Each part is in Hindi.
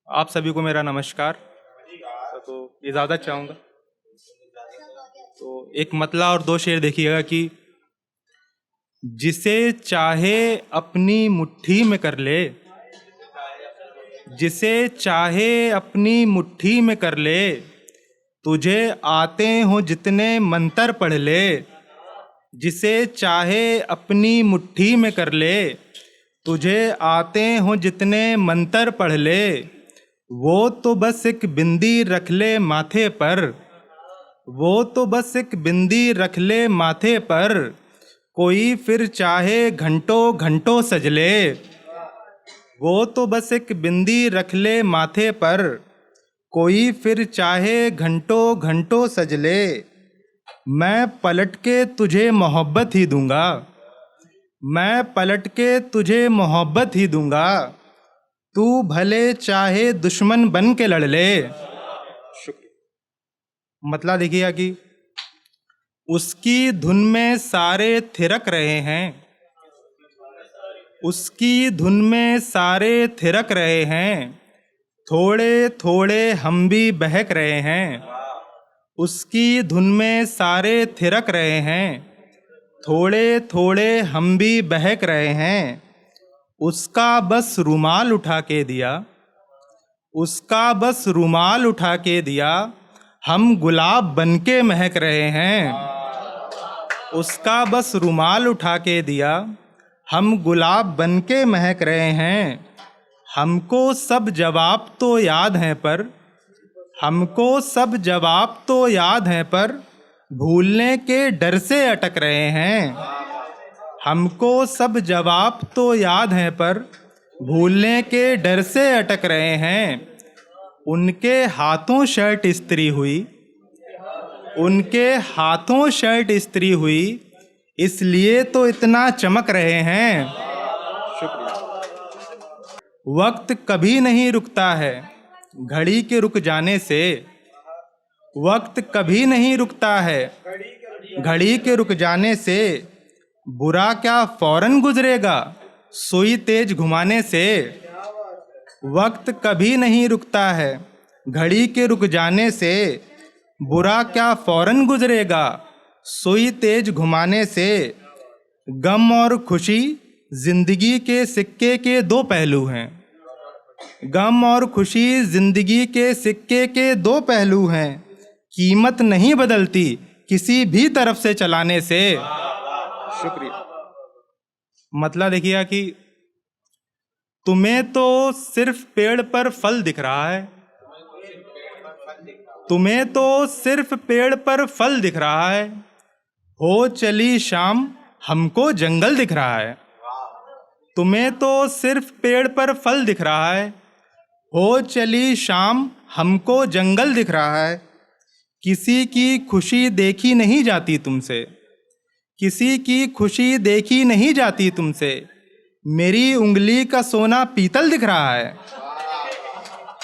आप सभी को मेरा नमस्कार। तो इजाज़त चाहूँगा। तो एक मतला और दो शेर देखिएगा कि जिसे चाहे अपनी मुट्ठी में कर ले, जिसे चाहे अपनी मुट्ठी में कर ले, तुझे आते हो जितने मंतर पढ़ ले। जिसे चाहे अपनी मुट्ठी में कर ले, तुझे आते हो जितने मंतर पढ़ ले। वो तो बस एक बिंदी रख ले माथे पर, वो तो बस एक बिंदी रख ले माथे पर, कोई फिर चाहे घंटों घंटों सज ले। वो तो बस एक बिंदी रख ले माथे पर, कोई फिर चाहे घंटों घंटों सज ले। मैं पलट के तुझे मोहब्बत ही दूंगा, मैं पलट के तुझे मोहब्बत ही दूंगा, तू भले चाहे दुश्मन बन के लड़ ले। मतलब देखिएगा कि उसकी धुन में सारे थिरक रहे हैं, उसकी धुन में सारे थिरक रहे हैं, थोड़े थोड़े हम भी बहक रहे हैं। उसकी धुन में सारे थिरक रहे हैं, थोड़े थोड़े हम भी बहक रहे हैं। उसका बस रुमाल उठा के दिया, उसका बस रुमाल उठा के दिया, हम गुलाब बन के महक रहे हैं। उसका बस रुमाल उठा के दिया, हम गुलाब बन के महक रहे हैं। हमको सब जवाब तो याद हैं पर, हमको सब जवाब तो याद हैं पर, भूलने के डर से अटक रहे हैं। हमको सब जवाब तो याद हैं पर, भूलने के डर से अटक रहे हैं। उनके हाथों शर्ट इस्त्री हुई, उनके हाथों शर्ट इस्त्री हुई, इसलिए तो इतना चमक रहे हैं। वक्त कभी नहीं रुकता है घड़ी के रुक जाने से, वक्त कभी नहीं रुकता है घड़ी के रुक जाने से। बुरा क्या फौरन गुजरेगा सुई तेज घुमाने से। वक्त कभी नहीं रुकता है घड़ी के रुक जाने से, बुरा क्या फौरन गुजरेगा सुई तेज घुमाने से। गम और खुशी जिंदगी के सिक्के के दो पहलू हैं, गम और खुशी जिंदगी के सिक्के के दो पहलू हैं, कीमत नहीं बदलती किसी भी तरफ से चलाने से। शुक्रिया। मतलब देखिएगा कि तुम्हें तो सिर्फ पेड़ पर फल दिख रहा है, तुम्हें तो सिर्फ पेड़ पर फल दिख रहा है, हो चली शाम हमको जंगल दिख रहा है। तुम्हें तो सिर्फ पेड़ पर फल दिख रहा है, हो चली शाम हमको जंगल दिख रहा है। किसी की खुशी देखी नहीं जाती तुमसे, किसी की खुशी देखी नहीं जाती तुमसे, मेरी उंगली का सोना पीतल दिख रहा है।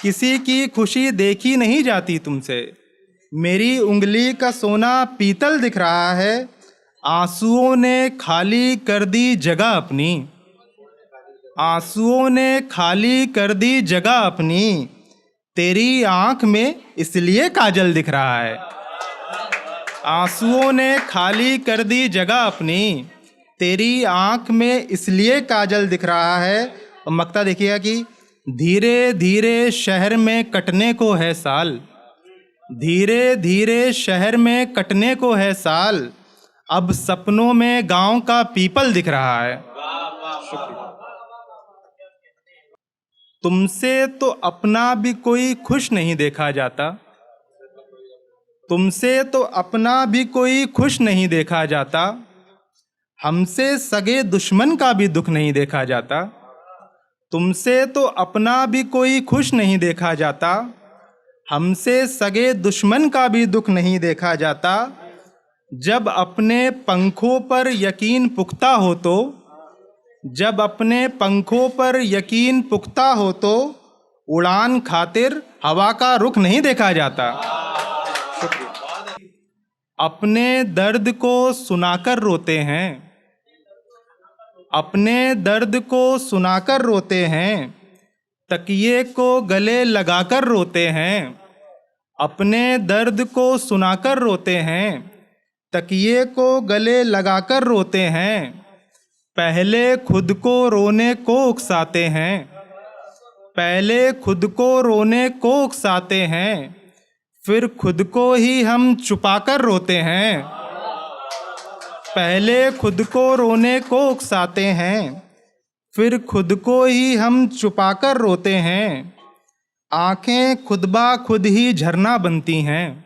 किसी की खुशी देखी नहीं जाती तुमसे, मेरी उंगली का सोना पीतल दिख रहा है। आंसुओं ने खाली कर दी जगह अपनी, आंसुओं ने खाली कर दी जगह अपनी, तेरी आंख में इसलिए काजल दिख रहा है। आंसुओं ने खाली कर दी जगह अपनी, तेरी आंख में इसलिए काजल दिख रहा है। और मक्ता देखिएगा कि धीरे धीरे शहर में कटने को है साल, धीरे धीरे शहर में कटने को है साल, अब सपनों में गांव का पीपल दिख रहा है। तुमसे तो अपना भी कोई खुश नहीं देखा जाता, तुमसे तो अपना भी कोई खुश नहीं देखा जाता, हमसे सगे दुश्मन का भी दुख नहीं देखा जाता। तुमसे तो अपना भी कोई खुश नहीं देखा जाता, हमसे सगे दुश्मन का भी दुख नहीं देखा जाता। जब अपने पंखों पर यकीन पुख्ता हो तो, जब अपने पंखों पर यकीन पुख्ता हो तो, उड़ान खातिर हवा का रुख नहीं देखा जाता। अपने दर्द को सुनाकर रोते हैं, अपने दर्द को सुनाकर रोते हैं, तकिए को गले लगाकर रोते हैं, अपने दर्द को सुनाकर रोते हैं। तकिए को गले लगाकर रोते हैं, पहले खुद को रोने को उकसाते हैं। पहले खुद को रोने को उकसाते हैं, फिर खुद को ही हम छुपाकर रोते हैं। पहले खुद को रोने को उकसाते हैं, फिर खुद को ही हम छुपाकर रोते हैं। आँखें खुद ब खुद ही झरना बनती हैं,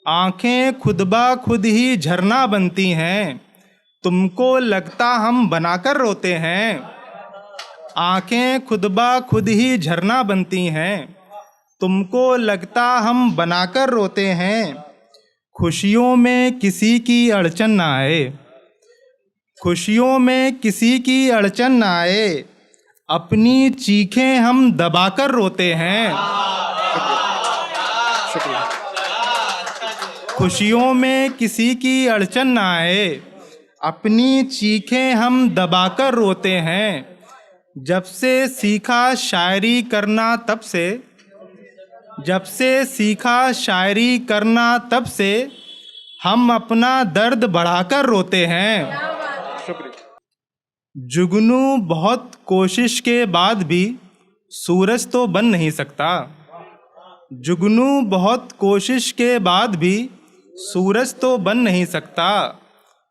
आँखें खुद ब खुद ही झरना बनती हैं। तुमको लगता हम बनाकर रोते हैं। आँखें खुद ब खुद ही झरना बनती हैं, तुमको लगता हम बनाकर रोते हैं। खुशियों में किसी की अड़चन ना आए, खुशियों में किसी की अड़चन ना आए, अपनी चीखें हम दबाकर रोते हैं। शुक्रिया। खुशियों में किसी की अड़चन ना आए, अपनी चीखें हम दबाकर रोते हैं। जब से सीखा शायरी करना तब से, जब से सीखा शायरी करना तब से, हम अपना दर्द बढ़ाकर रोते हैं। जुगनू बहुत कोशिश के बाद भी सूरज तो बन नहीं सकता। जुगनू बहुत कोशिश के बाद भी सूरज तो बन नहीं सकता।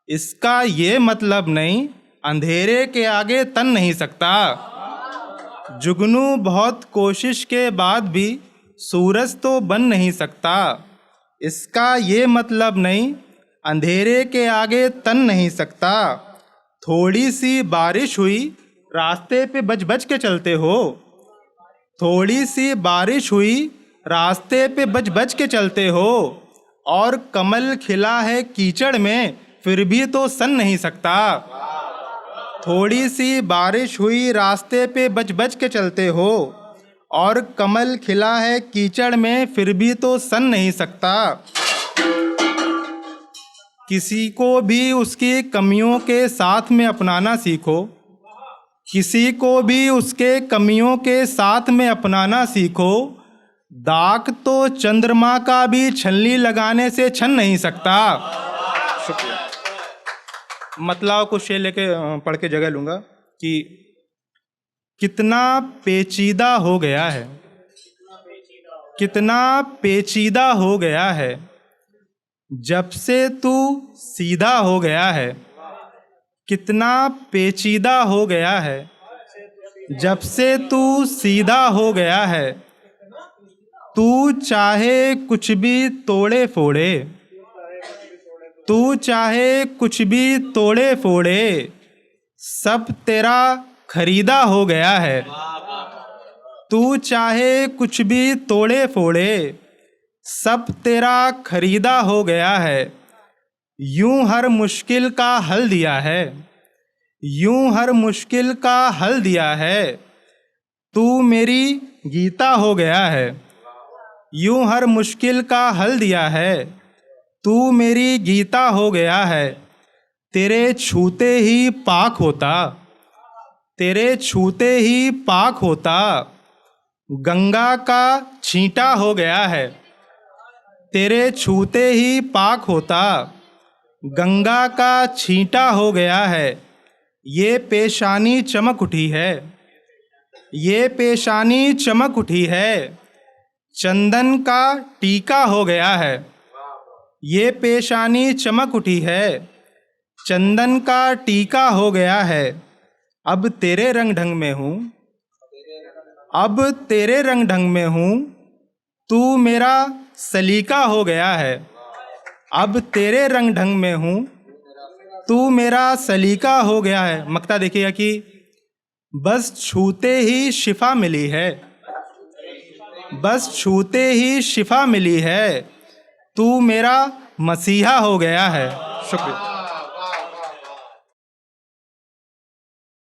इसका ये मतलब नहीं अंधेरे के आगे तन नहीं सकता। जुगनू बहुत कोशिश के बाद भी सूरज तो बन नहीं सकता। इसका ये मतलब नहीं अंधेरे के आगे तन नहीं सकता। थोड़ी सी बारिश हुई रास्ते पे बच बच के चलते हो, थोड़ी सी बारिश हुई रास्ते पे बच बच के चलते हो, और कमल खिला है कीचड़ में फिर भी तो सन नहीं सकता। थोड़ी सी बारिश हुई रास्ते पे बच बच के चलते हो, और कमल खिला है कीचड़ में फिर भी तो सन नहीं सकता। किसी को भी उसकी कमियों के साथ में अपनाना सीखो, किसी को भी उसके कमियों के साथ में अपनाना सीखो। दाग तो चंद्रमा का भी छलनी लगाने से छन नहीं सकता। शुक्रिया। मतलब कुछ शेर लेके पढ़ के जगह लूँगा कि कितना पेचीदा हो गया है, कितना पेचीदा हो गया है, जब से तू सीधा हो गया है। कितना पेचीदा हो गया है, जब से तू सीधा हो गया है। तू चाहे कुछ भी तोड़े फोड़े, तू चाहे कुछ भी तोड़े फोड़े, सब तेरा खरीदा हो गया है। तू चाहे कुछ भी तोड़े फोड़े, सब तेरा खरीदा हो गया है। यूं हर मुश्किल का हल दिया है, यूं हर मुश्किल का हल दिया है। तू मेरी गीता हो गया है, यूं हर मुश्किल का हल दिया है। तू मेरी गीता हो गया है। तेरे छूते ही पाक होता, तेरे छूते ही पाक होता। गंगा का छींटा हो गया है, तेरे छूते ही पाक होता। गंगा का छींटा हो गया है। ये पेशानी चमक उठी है, ये पेशानी चमक उठी है। चंदन का टीका हो गया है, ये पेशानी चमक उठी है। चंदन का टीका हो गया है। अब तेरे रंग ढंग में हूँ, अब तेरे रंग ढंग में हूँ। तू मेरा सलीका हो गया है। अब तेरे रंग ढंग में हूँ, तू मेरा सलीका हो गया है। मक्ता देखिएगा कि बस छूते ही शिफा मिली है, बस छूते ही शिफा मिली है। तू मेरा मसीहा हो गया है। शुक्रिया।